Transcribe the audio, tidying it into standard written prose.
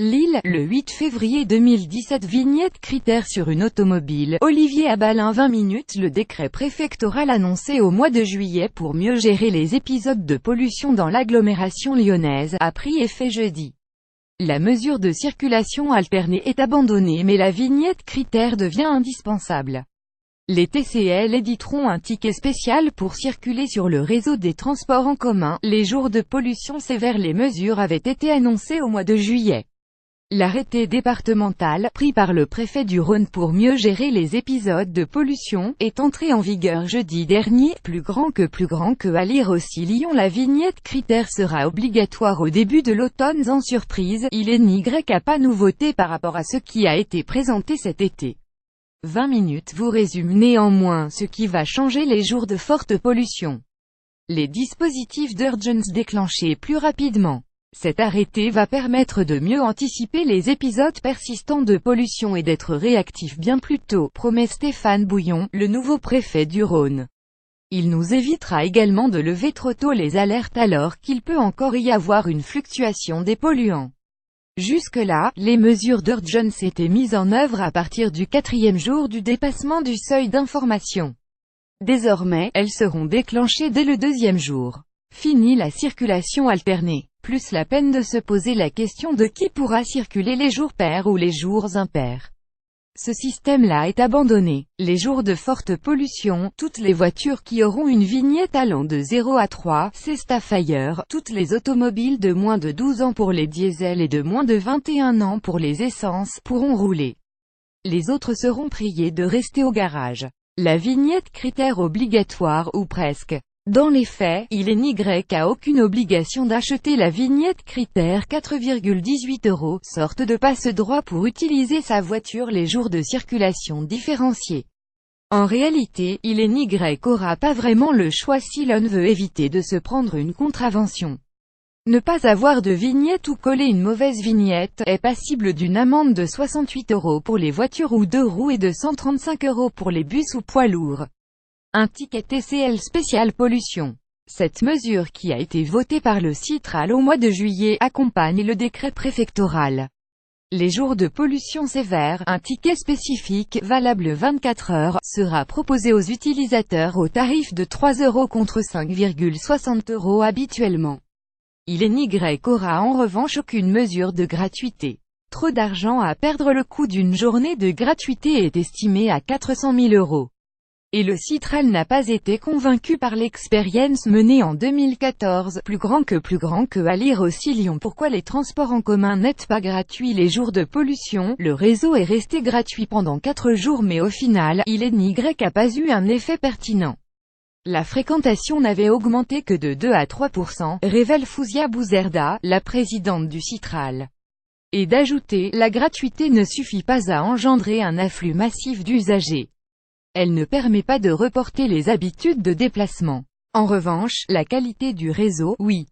Lille, le 8 février 2017. Vignette critères sur une automobile. Olivier Abalin. 20 minutes. Le décret préfectoral annoncé au mois de juillet pour mieux gérer les épisodes de pollution dans l'agglomération lyonnaise a pris effet jeudi. La mesure de circulation alternée est abandonnée mais la vignette critère devient indispensable. Les TCL éditeront un ticket spécial pour circuler sur le réseau des transports en commun. Les jours de pollution sévère. Les mesures avaient été annoncées au mois de juillet. L'arrêté départemental, pris par le préfet du Rhône pour mieux gérer les épisodes de pollution, est entré en vigueur jeudi dernier. Plus grand que à lire aussi Lyon. La vignette critère sera obligatoire au début de l'automne. Sans surprise, il n'y a pas nouveauté par rapport à ce qui a été présenté cet été. 20 minutes vous résume néanmoins ce qui va changer les jours de forte pollution. Les dispositifs d'urgence déclenchés plus rapidement. Cet arrêté va permettre de mieux anticiper les épisodes persistants de pollution et d'être réactif bien plus tôt, promet Stéphane Bouillon, le nouveau préfet du Rhône. Il nous évitera également de lever trop tôt les alertes alors qu'il peut encore y avoir une fluctuation des polluants. Jusque-là, les mesures d'urgence étaient mises en œuvre à partir du 4e jour du dépassement du seuil d'information. Désormais, elles seront déclenchées dès le 2e jour. Fini la circulation alternée. Plus la peine de se poser la question de qui pourra circuler les jours pairs ou les jours impairs. Ce système-là est abandonné. Les jours de forte pollution, toutes les voitures qui auront une vignette allant de 0 à 3, c'est Staffire, toutes les automobiles de moins de 12 ans pour les diesels et de moins de 21 ans pour les essences, pourront rouler. Les autres seront priés de rester au garage. La vignette critère obligatoire ou presque. Dans les faits, il n'y a aucune obligation d'acheter la vignette critère. 4,18 €, sorte de passe-droit pour utiliser sa voiture les jours de circulation différenciés. En réalité, il aura pas vraiment le choix si l'on veut éviter de se prendre une contravention. Ne pas avoir de vignette ou coller une mauvaise vignette est passible d'une amende de 68 € pour les voitures ou 2 roues et de 135 € pour les bus ou poids lourds. Un ticket TCL spécial pollution. Cette mesure qui a été votée par le CITRAL au mois de juillet accompagne le décret préfectoral. Les jours de pollution sévère, un ticket spécifique, valable 24 heures, sera proposé aux utilisateurs au tarif de 3 € contre 5,60 € habituellement. Il aura en revanche aucune mesure de gratuité. Trop d'argent à perdre. Le coût d'une journée de gratuité est estimé à 400 000 €. Et le CITRAL n'a pas été convaincu par l'expérience menée en 2014. Plus grand que à lire aussi Lyon. Pourquoi les transports en commun n'étaient pas gratuits les jours de pollution? Le réseau est resté gratuit pendant 4 jours mais au final, il n'a pas eu un effet pertinent. La fréquentation n'avait augmenté que de 2 à 3%, révèle Fouzia Bouzerda, la présidente du CITRAL. Et d'ajouter, la gratuité ne suffit pas à engendrer un afflux massif d'usagers. Elle ne permet pas de reporter les habitudes de déplacement. En revanche, la qualité du réseau, oui.